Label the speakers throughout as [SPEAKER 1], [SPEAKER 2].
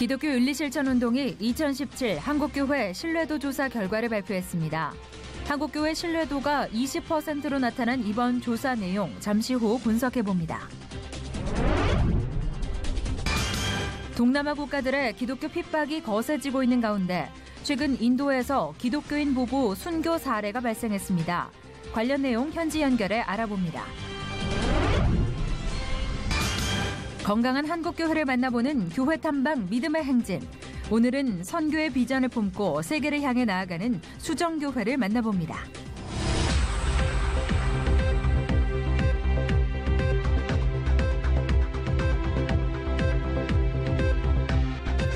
[SPEAKER 1] 기독교 윤리실천운동이 2017 한국교회 신뢰도 조사 결과를 발표했습니다. 한국교회 신뢰도가 20%로 나타난 이번 조사 내용 잠시 후 분석해봅니다. 동남아 국가들의 기독교 핍박이 거세지고 있는 가운데 최근 인도에서 기독교인 부부 순교 사례가 발생했습니다. 관련 내용 현지 연결해 알아봅니다. 건강한 한국교회를 만나보는 교회 탐방 믿음의 행진. 오늘은 선교의 비전을 품고 세계를 향해 나아가는 수정교회를 만나봅니다.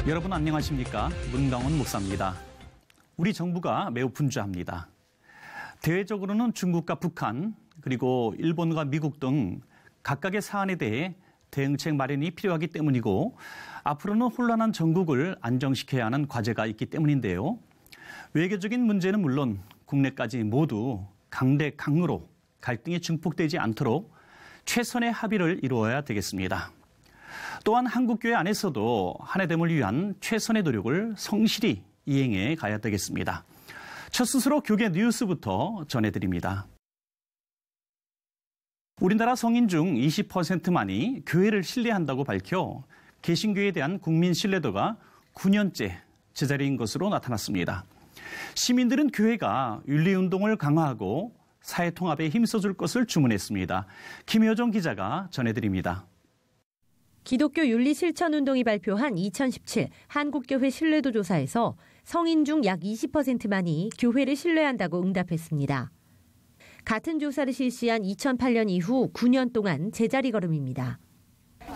[SPEAKER 2] 여러분 안녕하십니까? 문강원 목사입니다. 우리 정부가 매우 분주합니다. 대외적으로는 중국과 북한 그리고 일본과 미국 등 각각의 사안에 대해 대응책 마련이 필요하기 때문이고 앞으로는 혼란한 전국을 안정시켜야 하는 과제가 있기 때문인데요. 외교적인 문제는 물론 국내까지 모두 강대강으로 갈등이 증폭되지 않도록 최선의 합의를 이루어야 되겠습니다. 또한 한국교회 안에서도 한해됨을 위한 최선의 노력을 성실히 이행해 가야 되겠습니다. 첫 순서로 교계 뉴스부터 전해드립니다. 우리나라 성인 중 20%만이 교회를 신뢰한다고 밝혀 개신교에 대한 국민 신뢰도가 9년째 제자리인 것으로 나타났습니다. 시민들은 교회가 윤리운동을 강화하고 사회통합에 힘써줄 것을 주문했습니다. 김효정 기자가 전해드립니다.
[SPEAKER 3] 기독교 윤리실천운동이 발표한 2017 한국교회 신뢰도 조사에서 성인 중 약 20%만이 교회를 신뢰한다고 응답했습니다. 같은 조사를 실시한 2008년 이후 9년 동안 제자리 걸음입니다.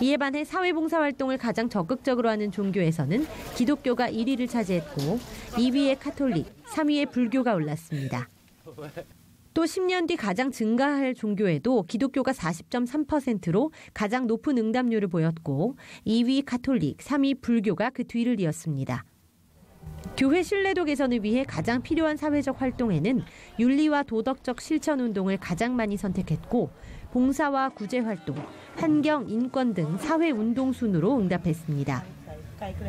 [SPEAKER 3] 이에 반해 사회봉사활동을 가장 적극적으로 하는 종교에서는 기독교가 1위를 차지했고 2위에 카톨릭, 3위에 불교가 올랐습니다. 또 10년 뒤 가장 증가할 종교에도 기독교가 40.3%로 가장 높은 응답률을 보였고 2위 카톨릭, 3위 불교가 그 뒤를 이었습니다. 교회 신뢰도 개선을 위해 가장 필요한 사회적 활동에는 윤리와 도덕적 실천 운동을 가장 많이 선택했고 봉사와 구제활동, 환경, 인권 등 사회운동 순으로 응답했습니다.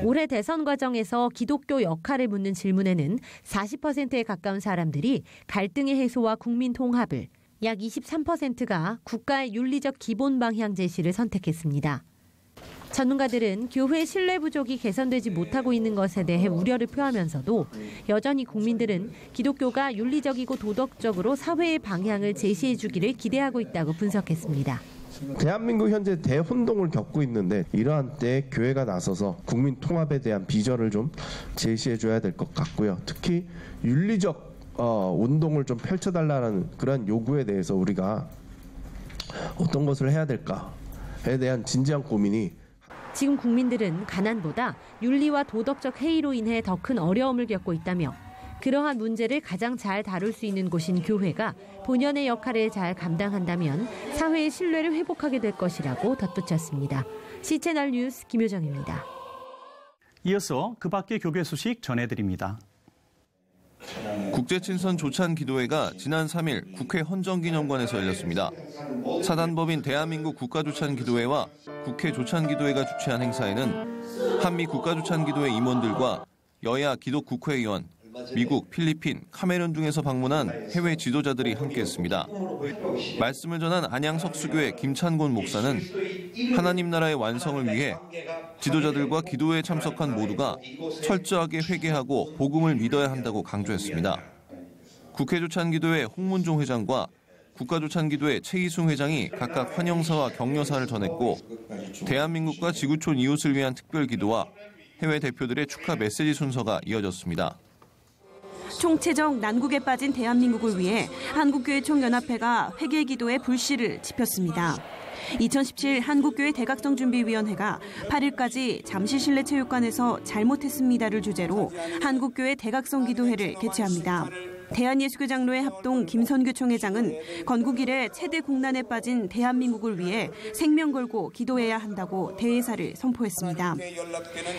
[SPEAKER 3] 올해 대선 과정에서 기독교 역할을 묻는 질문에는 40%에 가까운 사람들이 갈등의 해소와 국민 통합을, 약 23%가 국가의 윤리적 기본 방향 제시를 선택했습니다. 전문가들은 교회 신뢰 부족이 개선되지 못하고 있는 것에 대해 우려를 표하면서도 여전히 국민들은 기독교가 윤리적이고 도덕적으로 사회의 방향을 제시해 주기를 기대하고 있다고 분석했습니다.
[SPEAKER 4] 대한민국 현재 대혼동을 겪고 있는데 이러한 때 교회가 나서서 국민 통합에 대한 비전을 좀 제시해 줘야 될 것 같고요. 특히 윤리적 운동을 좀 펼쳐달라는 그런 요구에 대해서 우리가 어떤 것을 해야 될까에 대한 진지한 고민이
[SPEAKER 3] 지금 국민들은 가난보다 윤리와 도덕적 해이로 인해 더 큰 어려움을 겪고 있다며 그러한 문제를 가장 잘 다룰 수 있는 곳인 교회가 본연의 역할을 잘 감당한다면 사회의 신뢰를 회복하게 될 것이라고 덧붙였습니다. CCNR 뉴스 김효정입니다.
[SPEAKER 2] 이어서 그 밖의 교계 소식 전해드립니다.
[SPEAKER 5] 국제친선 조찬기도회가 지난 3일 국회 헌정기념관에서 열렸습니다. 사단법인 대한민국 국가조찬기도회와 국회 조찬기도회가 주최한 행사에는 한미 국가조찬기도회 임원들과 여야 기독국회의원, 미국, 필리핀, 카메룬 등에서 방문한 해외 지도자들이 함께했습니다. 말씀을 전한 안양석수교회 김찬곤 목사는 하나님 나라의 완성을 위해 지도자들과 기도회에 참석한 모두가 철저하게 회개하고 복음을 믿어야 한다고 강조했습니다. 국회조찬기도회 홍문종 회장과 국가조찬기도회 최희승 회장이 각각 환영사와 격려사를 전했고 대한민국과 지구촌 이웃을 위한 특별기도와 해외 대표들의 축하 메시지 순서가 이어졌습니다.
[SPEAKER 6] 총체적 난국에 빠진 대한민국을 위해 한국교회 총연합회가 회개기도의 불씨를 지폈습니다. 2017 한국교회 대각성준비위원회가 8일까지 잠실실내체육관에서 잘못했습니다를 주제로 한국교회 대각성기도회를 개최합니다. 대한예수교장로회 합동 김선규 총회장은 건국 이래 최대 국난에 빠진 대한민국을 위해 생명 걸고 기도해야 한다고 대회사를 선포했습니다.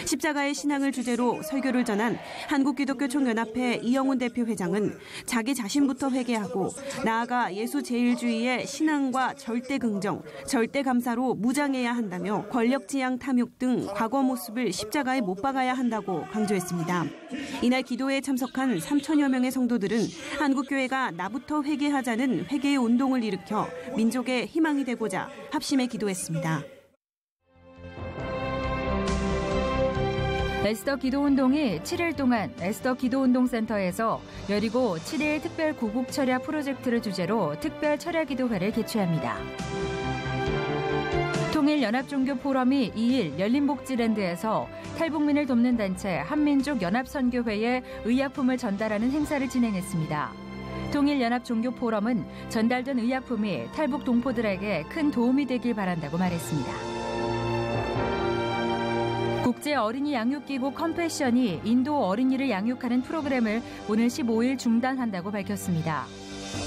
[SPEAKER 6] 십자가의 신앙을 주제로 설교를 전한 한국기독교총연합회 이영훈 대표 회장은 자기 자신부터 회개하고 나아가 예수 제일주의의 신앙과 절대 긍정, 절대 감사로 무장해야 한다며 권력지향 탐욕 등 과거 모습을 십자가에 못 박아야 한다고 강조했습니다. 이날 기도회에 참석한 3천여 명의 성도들은 한국교회가 나부터 회개하자는 회개의 운동을 일으켜 민족의 희망이 되고자 합심해 기도했습니다.
[SPEAKER 1] 에스더 기도운동이 7일 동안 에스더 기도운동센터에서 여리고 7일 특별 구국 철야 프로젝트를 주제로 특별 철야 기도회를 개최합니다. 통일연합종교포럼이 2일 열린복지랜드에서 탈북민을 돕는 단체 한민족연합선교회에 의약품을 전달하는 행사를 진행했습니다. 통일연합종교포럼은 전달된 의약품이 탈북 동포들에게 큰 도움이 되길 바란다고 말했습니다. 국제어린이 양육기구 컴패션이 인도 어린이를 양육하는 프로그램을 오늘 15일 중단한다고 밝혔습니다.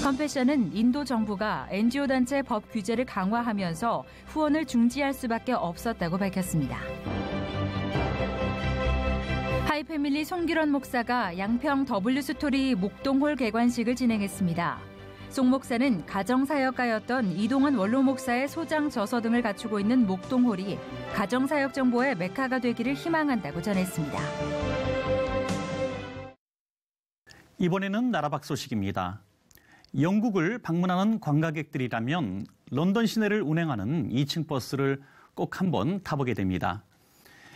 [SPEAKER 1] 컴패션은 인도 정부가 NGO 단체 법 규제를 강화하면서 후원을 중지할 수밖에 없었다고 밝혔습니다. 하이패밀리 송기론 목사가 양평 W스토리 목동홀 개관식을 진행했습니다. 송 목사는 가정사역가였던 이동원 원로 목사의 소장 저서 등을 갖추고 있는 목동홀이 가정사역 정보의 메카가 되기를 희망한다고 전했습니다.
[SPEAKER 2] 이번에는 나라 밖 소식입니다. 영국을 방문하는 관광객들이라면 런던 시내를 운행하는 2층 버스를 꼭 한번 타보게 됩니다.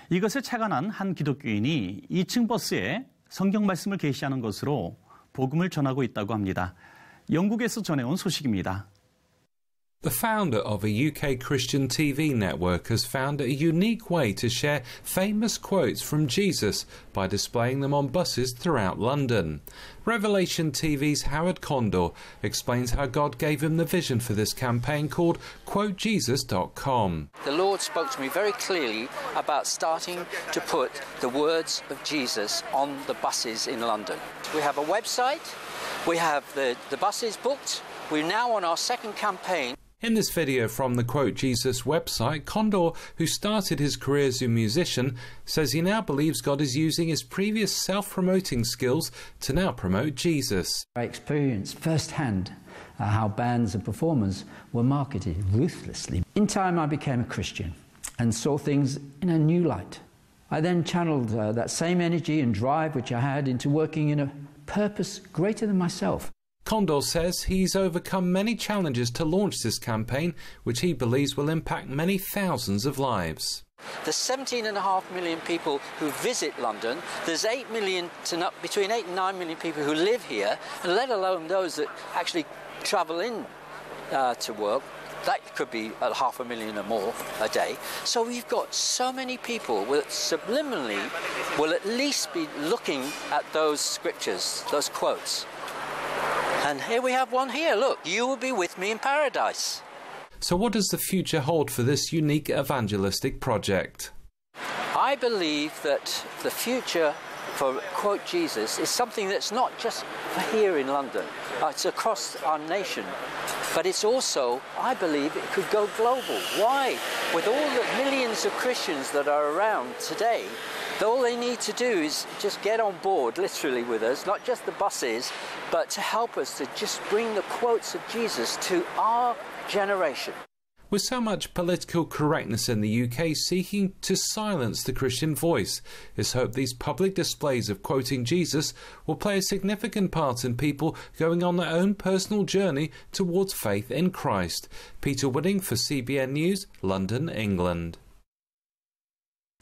[SPEAKER 2] 이것에 착안한 한 기독교인이 2층 버스에 성경 말씀을 계시하는 것으로 복음을 전하고 있다고 합니다. 영국에서 전해온 소식입니다.
[SPEAKER 7] The founder of a UK Christian TV network has found a unique way to share famous quotes from Jesus by displaying them on buses throughout London. Revelation TV's Howard Condor explains how God gave him the vision for this campaign called QuoteJesus.com.
[SPEAKER 8] The Lord spoke to me very clearly about starting to put the words of Jesus on the buses in London. We have a website, we have the buses booked, we're now on our second campaign.
[SPEAKER 7] In this video from the Quote Jesus website, Condor, who started his career as a musician, says he now believes God is using his previous self-promoting skills to now promote Jesus.
[SPEAKER 9] I experienced firsthand how bands and performers were marketed ruthlessly. In time, I became a Christian and saw things in a new light. I then channeled that same energy and drive which I had into working in a purpose greater than myself.
[SPEAKER 7] Condor says he's overcome many challenges to launch this campaign, which he believes will impact many thousands of lives.
[SPEAKER 8] There's 17.5 million people who visit London. There's 8 million between 8 and 9 million people who live here, and let alone those that actually travel in to work. That could be 500,000 or more a day. So we've got so many people that subliminally will at least be looking at those scriptures, those quotes. And here we have one here. Look, you will be with me in paradise.
[SPEAKER 7] So what does the future hold for this unique evangelistic project?
[SPEAKER 8] I believe that the future for Quote Jesus is something that's not just for here in London. It's across our nation. But it's also, I believe, it could go global. Why? With all the millions of Christians that are around today, all they need to do is just get on board, literally, with us, not just the buses, but to help us to just bring the quotes of Jesus to our generation.
[SPEAKER 7] With so much political correctness in the UK seeking to silence the Christian voice, it's hoped these public displays of quoting Jesus will play a significant part in people going on their own personal journey towards faith in Christ. Peter Whitting for CBN News, London, England.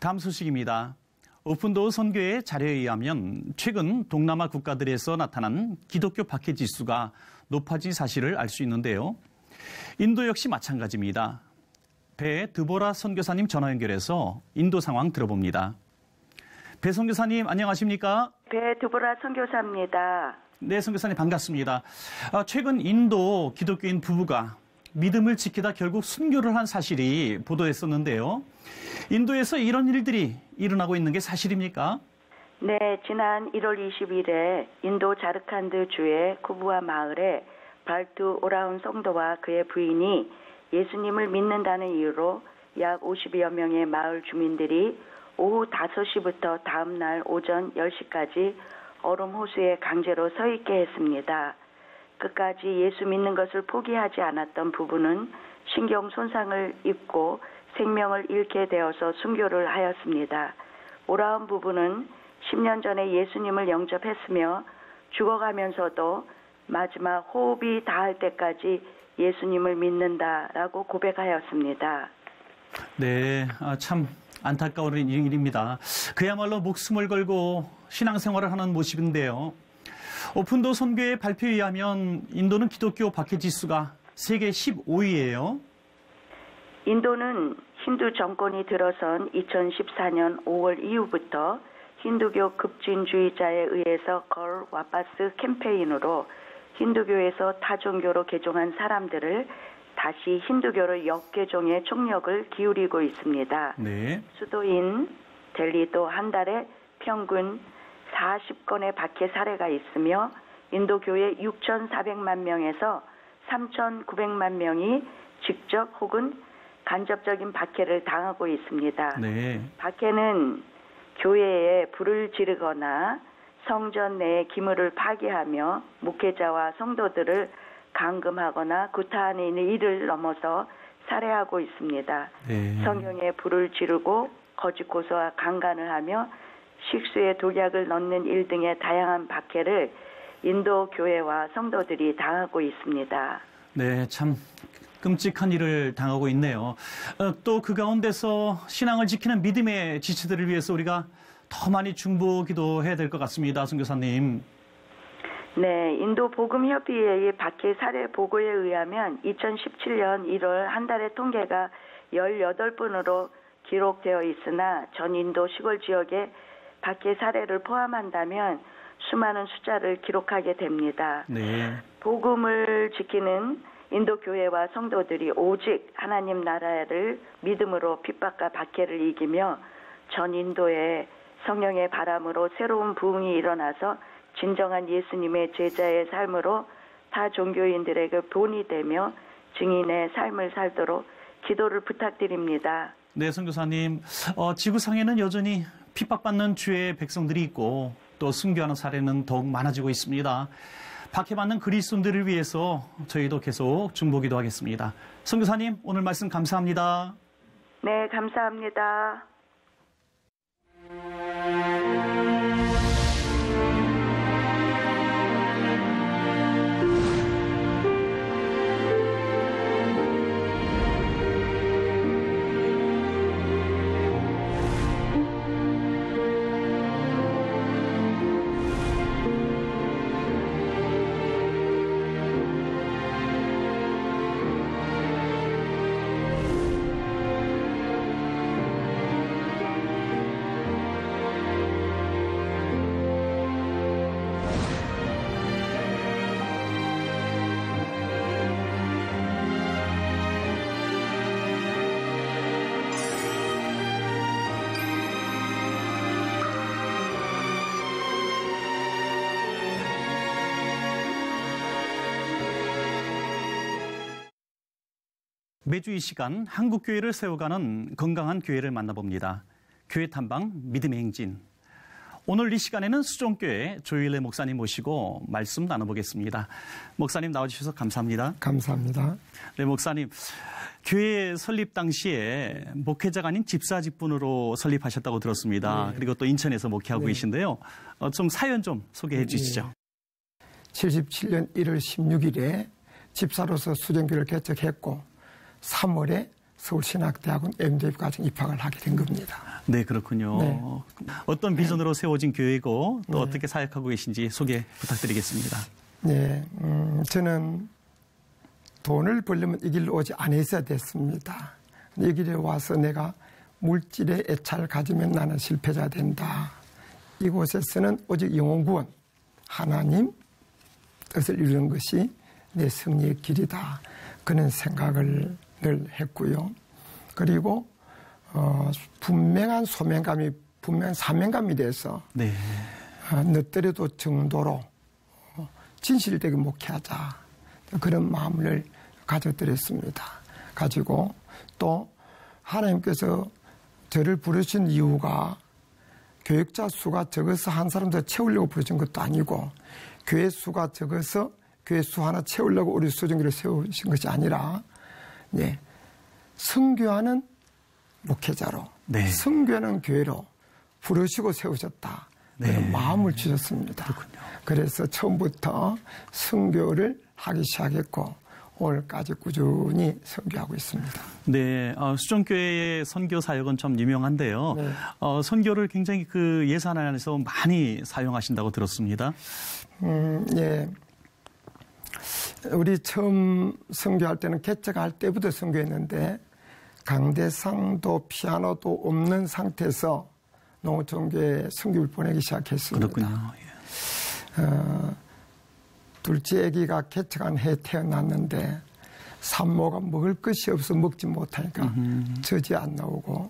[SPEAKER 2] 다음 소식입니다. 오픈도어 선교의 자료에 의하면 최근 동남아 국가들에서 나타난 기독교 박해 지수가 높아진 사실을 알 수 있는데요. 인도 역시 마찬가지입니다. 배 드보라 선교사님 전화 연결해서 인도 상황 들어봅니다. 배 선교사님 안녕하십니까?
[SPEAKER 10] 배 드보라 선교사입니다.
[SPEAKER 2] 네, 선교사님 반갑습니다. 최근 인도 기독교인 부부가 믿음을 지키다 결국 순교를 한 사실이 보도됐었는데요. 인도에서 이런 일들이 일어나고 있는 게 사실입니까?
[SPEAKER 10] 네, 지난 1월 20일에 인도 자르칸드 주의 쿠부아 마을에 발투 오라운 성도와 그의 부인이 예수님을 믿는다는 이유로 약 50여 명의 마을 주민들이 오후 5시부터 다음 날 오전 10시까지 얼음 호수에 강제로 서 있게 했습니다. 끝까지 예수 믿는 것을 포기하지 않았던 부부는 신경 손상을 입고 생명을 잃게 되어서 순교를 하였습니다. 오라운 부부는 10년 전에 예수님을 영접했으며 죽어가면서도 마지막 호흡이 닿을 때까지 예수님을 믿는다라고 고백하였습니다.
[SPEAKER 2] 네, 참 안타까운 일입니다. 그야말로 목숨을 걸고 신앙생활을 하는 모습인데요. 오픈도 선교의 발표에 의하면 인도는 기독교 박해 지수가 세계 15위예요.
[SPEAKER 10] 인도는 힌두 정권이 들어선 2014년 5월 이후부터 힌두교 급진주의자에 의해서 걸 와파스 캠페인으로 힌두교에서 타종교로 개종한 사람들을 다시 힌두교로 역개종의 총력을 기울이고 있습니다.
[SPEAKER 2] 네.
[SPEAKER 10] 수도인 델리도 한 달에 평균 40건의 박해 사례가 있으며 인도 교회 6,400만 명에서 3,900만 명이 직접 혹은 간접적인 박해를 당하고 있습니다.
[SPEAKER 2] 네.
[SPEAKER 10] 박해는 교회에 불을 지르거나 성전 내의 기물을 파괴하며 목회자와 성도들을 감금하거나 구타하는 일을 넘어서 살해하고 있습니다.
[SPEAKER 2] 네.
[SPEAKER 10] 성경에 불을 지르고 거짓 고소와 강간을 하며 식수에 독약을 넣는 일 등의 다양한 박해를 인도 교회와 성도들이 당하고 있습니다.
[SPEAKER 2] 네, 참 끔찍한 일을 당하고 있네요. 또 그 가운데서 신앙을 지키는 믿음의 지체들을 위해서 우리가 더 많이 중보기도해야 될 것 같습니다. 선교사님.
[SPEAKER 10] 네, 인도 복음협의회의 박해 사례 보고에 의하면 2017년 1월 한 달의 통계가 18분으로 기록되어 있으나 전 인도 시골 지역의 박해 사례를 포함한다면 수많은 숫자를 기록하게 됩니다.
[SPEAKER 2] 네.
[SPEAKER 10] 복음을 지키는 인도 교회와 성도들이 오직 하나님 나라를 믿음으로 핍박과 박해를 이기며 전 인도의 성령의 바람으로 새로운 부흥이 일어나서 진정한 예수님의 제자의 삶으로 타 종교인들에게 본이 되며 증인의 삶을 살도록 기도를 부탁드립니다.
[SPEAKER 2] 네, 선교사님. 지구상에는 여전히 핍박받는 주의 백성들이 있고 또 순교하는 사례는 더욱 많아지고 있습니다. 박해받는 그리스도인들을 위해서 저희도 계속 중보기도 하겠습니다. 선교사님, 오늘 말씀 감사합니다.
[SPEAKER 10] 네, 감사합니다.
[SPEAKER 2] 매주 이 시간 한국교회를 세워가는 건강한 교회를 만나봅니다. 교회 탐방 믿음의 행진. 오늘 이 시간에는 수종교회 조일래 목사님 모시고 말씀 나눠보겠습니다. 목사님 나와주셔서 감사합니다.
[SPEAKER 11] 감사합니다.
[SPEAKER 2] 네, 목사님. 교회 설립 당시에 목회자가 아닌 집사 직분으로 설립하셨다고 들었습니다. 네. 그리고 또 인천에서 목회하고 계신데요. 좀 사연 좀 소개해 주시죠.
[SPEAKER 11] 77년 1월 16일에 집사로서 수종교를 개척했고 3월에 서울신학대학원 MDF 과정 입학을 하게 된 겁니다.
[SPEAKER 2] 네, 그렇군요. 네. 어떤 비전으로 세워진 교회고 또
[SPEAKER 11] 네.
[SPEAKER 2] 어떻게 사역하고 계신지 소개 부탁드리겠습니다.
[SPEAKER 11] 네, 저는 돈을 벌려면 이 길로 오지 않았어야 됐습니다. 이 길에 와서 내가 물질에 애착을 가지면 나는 실패자 된다. 이곳에서는 오직 영혼구원, 하나님 뜻을 이루는 것이 내 승리의 길이다. 그런 생각을 늘 했고요. 그리고 분명한 소명감이 분명 사명감이 돼서
[SPEAKER 2] 네.
[SPEAKER 11] 늦더라도 정도로 진실되게 목회하자 그런 마음을 가져드렸습니다. 가지고 또 하나님께서 저를 부르신 이유가 교육자 수가 적어서 한 사람 더 채우려고 부르신 것도 아니고 교회 수가 적어서 교회 수 하나 채우려고 우리 수정기를 세우신 것이 아니라 네, 선교하는 목회자로
[SPEAKER 2] 네.
[SPEAKER 11] 선교하는 교회로 부르시고 세우셨다.
[SPEAKER 2] 네.
[SPEAKER 11] 그런 마음을 주셨습니다.
[SPEAKER 2] 그렇군요.
[SPEAKER 11] 그래서 처음부터 선교를 하기 시작했고 오늘까지 꾸준히 선교하고 있습니다.
[SPEAKER 2] 네, 수정교회의 선교 사역은 좀 유명한데요.
[SPEAKER 11] 네.
[SPEAKER 2] 선교를 굉장히 그 예산 안에서 많이 사용하신다고 들었습니다.
[SPEAKER 11] 예. 우리 처음 선교할 때는 개척할 때부터 선교했는데 강대상도 피아노도 없는 상태에서 농어촌교회에 선교를 보내기 시작했습니다.
[SPEAKER 2] 그렇군요. 예.
[SPEAKER 11] 둘째 아기가 개척한 해에 태어났는데 산모가 먹을 것이 없어 먹지 못하니까 젖이 안 나오고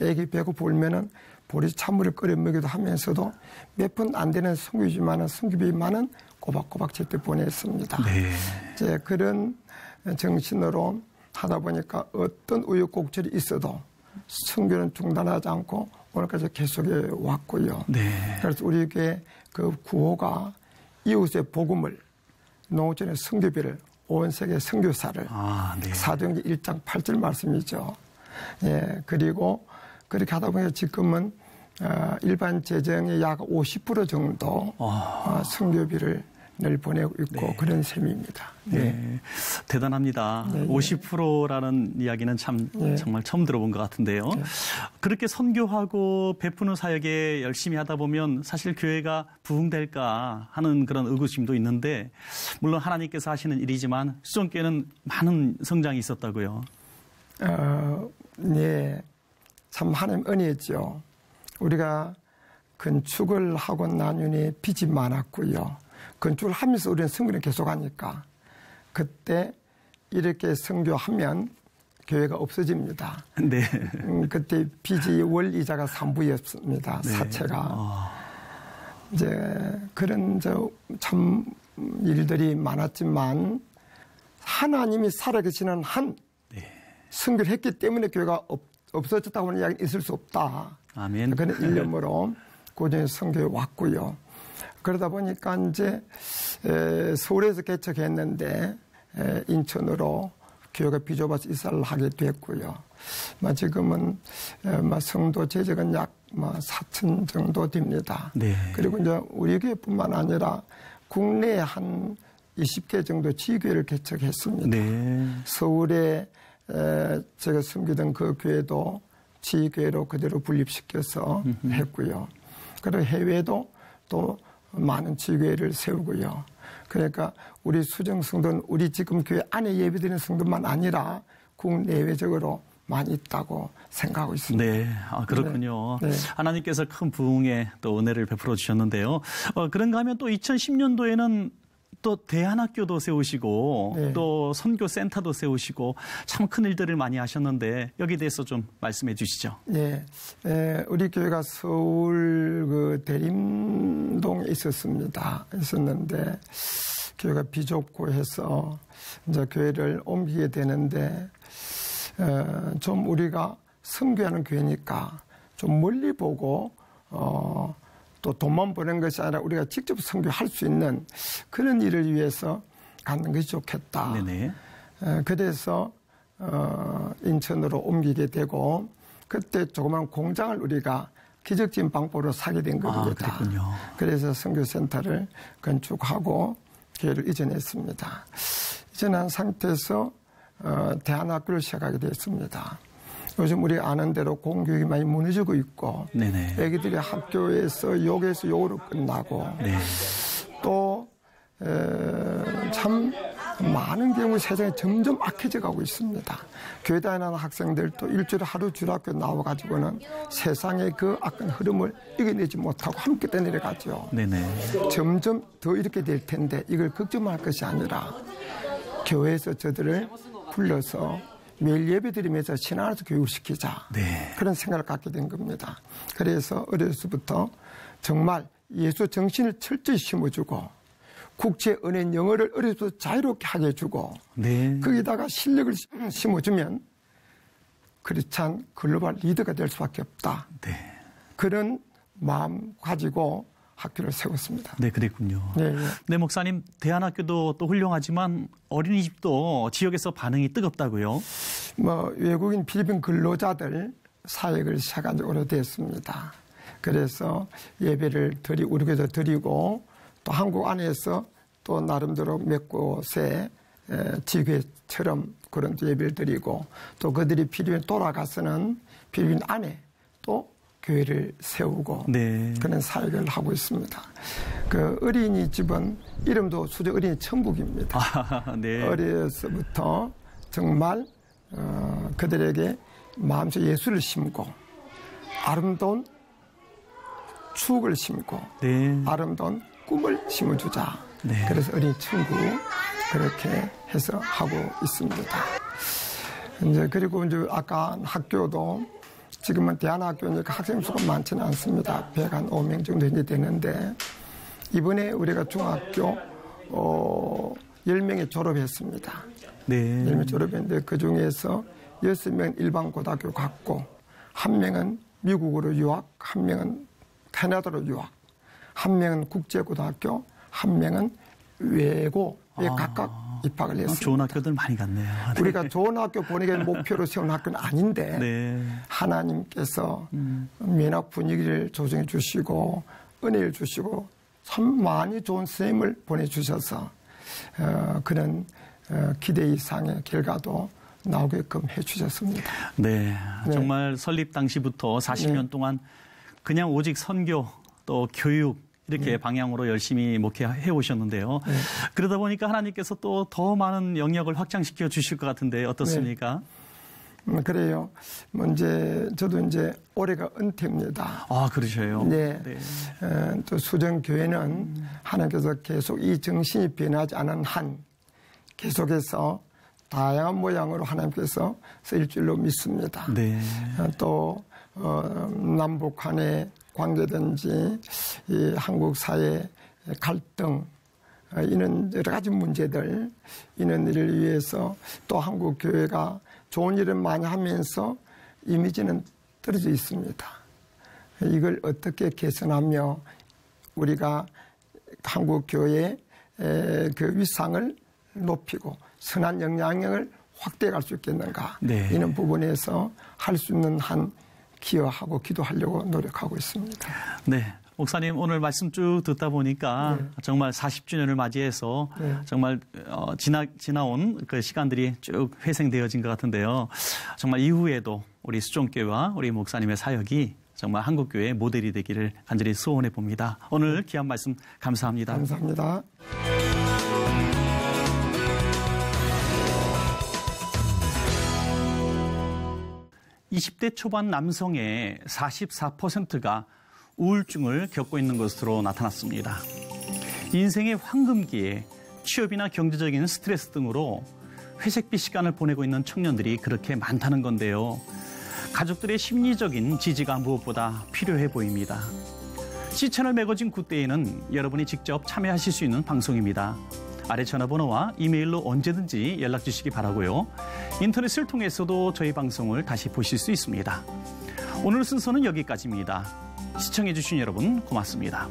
[SPEAKER 11] 아기 배고프 울면은 보리 찬물을 끓여 먹기도 하면서도 몇 푼 안 되는 선교지만은 선교비만은 꼬박꼬박 제때 보냈습니다.
[SPEAKER 2] 네.
[SPEAKER 11] 이제 그런 정신으로 하다 보니까 어떤 우여곡절이 있어도 선교는 중단하지 않고 오늘까지 계속해 왔고요.
[SPEAKER 2] 네.
[SPEAKER 11] 그래서 우리 교회 그 구호가 이웃의 복음을 농어촌의 선교비를 온 세계 선교사를
[SPEAKER 2] 네.
[SPEAKER 11] 사도행전 1장 8절 말씀이죠. 예, 그리고 그렇게 하다 보니까 지금은 일반 재정의 약 50% 정도 선교비를 늘 보내고 있고
[SPEAKER 2] 네.
[SPEAKER 11] 그런 셈입니다.
[SPEAKER 2] 네.
[SPEAKER 11] 네.
[SPEAKER 2] 대단합니다.
[SPEAKER 11] 네,
[SPEAKER 2] 50%라는 이야기는 참
[SPEAKER 11] 네.
[SPEAKER 2] 정말 처음 들어본 것 같은데요.
[SPEAKER 11] 네.
[SPEAKER 2] 그렇게 선교하고 베푸는 사역에 열심히 하다 보면 사실 교회가 부흥될까 하는 그런 의구심도 있는데 물론 하나님께서 하시는 일이지만 수정교회는 많은 성장이 있었다고요.
[SPEAKER 11] 네. 참 하나님 은혜죠. 우리가 건축을 하고 나누니 빚이 많았고요. 건축을 하면서 우리는 선교를 계속하니까 그때 이렇게 선교하면 교회가 없어집니다.
[SPEAKER 2] 네.
[SPEAKER 11] 그때 빚이 월이자가 3부였습니다.
[SPEAKER 2] 네.
[SPEAKER 11] 사채가. 이제 그런 참 일들이 많았지만 하나님이 살아계시는 한 선교를 했기 때문에 교회가 없어졌다고 하는 이야기는 있을 수 없다.
[SPEAKER 2] 아멘.
[SPEAKER 11] 그런 일념으로 꾸준히 선교에 왔고요. 그러다 보니까 이제 서울에서 개척했는데 인천으로 교회가 비좁아서 이사를 하게 됐고요. 지금은 성도 재적은 약 4천 정도 됩니다.
[SPEAKER 2] 네.
[SPEAKER 11] 그리고 이제 우리 교회뿐만 아니라 국내에 한 20개 정도 지교회를 개척했습니다.
[SPEAKER 2] 네.
[SPEAKER 11] 서울에 제가 섬기던 그 교회도 지교회로 그대로 분립시켜서 했고요. 그리고 해외도 또 많은 지교회를 세우고요. 그러니까 우리 수정 성도는 우리 지금 교회 안에 예배드리는 성도만 아니라 국내외적으로 많이 있다고 생각하고 있습니다.
[SPEAKER 2] 네, 그렇군요.
[SPEAKER 11] 네.
[SPEAKER 2] 하나님께서 큰 부흥에 또 은혜를 베풀어 주셨는데요. 그런가 하면 또 2010년도에는 또 대안학교도 세우시고
[SPEAKER 11] 네.
[SPEAKER 2] 또 선교센터도 세우시고 참 큰 일들을 많이 하셨는데 여기에 대해서 좀 말씀해 주시죠.
[SPEAKER 11] 네, 우리 교회가 서울 그 대림동에 있었는데 교회가 비좁고 해서 이제 교회를 옮기게 되는데 좀 우리가 선교하는 교회니까 좀 멀리 보고 또 돈만 버는 것이 아니라 우리가 직접 선교할 수 있는 그런 일을 위해서 갖는 것이 좋겠다.
[SPEAKER 2] 네네.
[SPEAKER 11] 그래서 인천으로 옮기게 되고 그때 조그만 공장을 우리가 기적적인 방법으로 사게 된 겁니다.
[SPEAKER 2] 그렇군요.
[SPEAKER 11] 그래서 선교센터를 건축하고 교회를 이전했습니다. 이전한 상태에서 대안학교를 시작하게 됐습니다. 요즘 우리 아는 대로 공교육이 많이 무너지고 있고
[SPEAKER 2] 네네.
[SPEAKER 11] 애기들이 학교에서 욕에서 욕으로 끝나고
[SPEAKER 2] 네.
[SPEAKER 11] 또 참 많은 경우 세상이 점점 악해져 가고 있습니다. 교회 다니는 학생들도 일주일에 하루 주일학교 나와가지고는 세상의 그 악한 흐름을 이겨내지 못하고 함께 떠내려가죠.
[SPEAKER 2] 네네.
[SPEAKER 11] 점점 더 이렇게 될 텐데 이걸 걱정할 것이 아니라 교회에서 저들을 불러서 매일 예배 드리면서 신앙에서 교육시키자.
[SPEAKER 2] 네.
[SPEAKER 11] 그런 생각을 갖게 된 겁니다. 그래서 어려서부터 정말 예수 정신을 철저히 심어주고 국제 은행 영어를 어려서부터 자유롭게 하게 해주고
[SPEAKER 2] 네.
[SPEAKER 11] 거기다가 실력을 심어주면 크리스찬 글로벌 리더가 될 수밖에 없다.
[SPEAKER 2] 네.
[SPEAKER 11] 그런 마음 가지고 학교를 세웠습니다.
[SPEAKER 2] 네, 그랬군요.
[SPEAKER 11] 네,
[SPEAKER 2] 네, 목사님, 대안학교도 또 훌륭하지만 어린이집도 지역에서 반응이 뜨겁다고요?
[SPEAKER 11] 외국인 필리핀 근로자들 사역을 시작한 지 오래됐습니다. 그래서 예배를 우리 교회도 드리고 또 한국 안에서 또 나름대로 몇 곳에 지교회처럼 그런 예배를 드리고 또 그들이 필리핀 돌아가서는 필리핀 안에 또 교회를 세우고
[SPEAKER 2] 네.
[SPEAKER 11] 그런 사역을 하고 있습니다. 그 어린이집은 이름도 수제 어린이 천국입니다.
[SPEAKER 2] 네.
[SPEAKER 11] 어려서부터 정말 그들에게 마음속 예수를 심고 아름다운 추억을 심고
[SPEAKER 2] 네.
[SPEAKER 11] 아름다운 꿈을 심어주자.
[SPEAKER 2] 네.
[SPEAKER 11] 그래서 어린이 천국 그렇게 해서 하고 있습니다. 이제 그리고 이제 아까 학교도 지금은 대안학교니까 학생 수가 많지는 않습니다. 105명 정도 이제 되는데 이번에 우리가 중학교 10명이 졸업했습니다.
[SPEAKER 2] 네.
[SPEAKER 11] 10명이 졸업했는데 그중에서 6명은 일반 고등학교 갔고 1명은 미국으로 유학, 1명은 캐나다로 유학, 1명은 국제고등학교, 1명은 외고에 각각 입학을 했습니다.
[SPEAKER 2] 좋은 학교들 많이 갔네요. 네.
[SPEAKER 11] 우리가 좋은 학교 보내기 목표로 세운 학교는 아닌데
[SPEAKER 2] 네.
[SPEAKER 11] 하나님께서 면학 분위기를 조정해 주시고 은혜를 주시고 참 많이 좋은 선생님을 보내주셔서 그런 기대 이상의 결과도 나오게끔 해주셨습니다.
[SPEAKER 2] 네, 정말 설립 당시부터 40년 동안 그냥 오직 선교 또 교육 이렇게 방향으로 열심히 목회해 오셨는데요. 그러다 보니까 하나님께서 또 더 많은 영역을 확장시켜 주실 것 같은데 어떻습니까?
[SPEAKER 11] 그래요. 저도 이제 올해가 은퇴입니다.
[SPEAKER 2] 아, 그러셔요?
[SPEAKER 11] 네. 또 수정교회는 하나님께서 계속 이 정신이 변하지 않은 한 계속해서 다양한 모양으로 하나님께서 쓰일 줄로 믿습니다.
[SPEAKER 2] 네.
[SPEAKER 11] 또 남북 간의 관계든지 이 한국 사회 갈등 이런 여러 가지 문제들 이런 일을 위해서 또 한국 교회가 좋은 일을 많이 하면서 이미지는 떨어져 있습니다. 이걸 어떻게 개선하며 우리가 한국 교회의 그 위상을 높이고 선한 영향력을 확대해 갈 수 있겠는가.
[SPEAKER 2] 네.
[SPEAKER 11] 이런 부분에서 할 수 있는 한 기여하고 기도하려고 노력하고 있습니다.
[SPEAKER 2] 네. 목사님 오늘 말씀 쭉 듣다 보니까 정말 40주년을 맞이해서 정말 지나온 그 시간들이 쭉 회생되어진 것 같은데요. 정말 이후에도 우리 수종교회와 우리 목사님의 사역이 정말 한국교회의 모델이 되기를 간절히 소원해 봅니다. 오늘 귀한 말씀 감사합니다.
[SPEAKER 11] 감사합니다.
[SPEAKER 2] (20대) 초반 남성의 44%가 우울증을 겪고 있는 것으로 나타났습니다. 인생의 황금기에 취업이나 경제적인 스트레스 등으로 회색빛 시간을 보내고 있는 청년들이 그렇게 많다는 건데요. 가족들의 심리적인 지지가 무엇보다 필요해 보입니다. C채널 매거진 굿데이는 여러분이 직접 참여하실 수 있는 방송입니다. 아래 전화번호와 이메일로 언제든지 연락 주시기 바라고요. 인터넷을 통해서도 저희 방송을 다시 보실 수 있습니다. 오늘 순서는 여기까지입니다. 시청해주신 여러분 고맙습니다.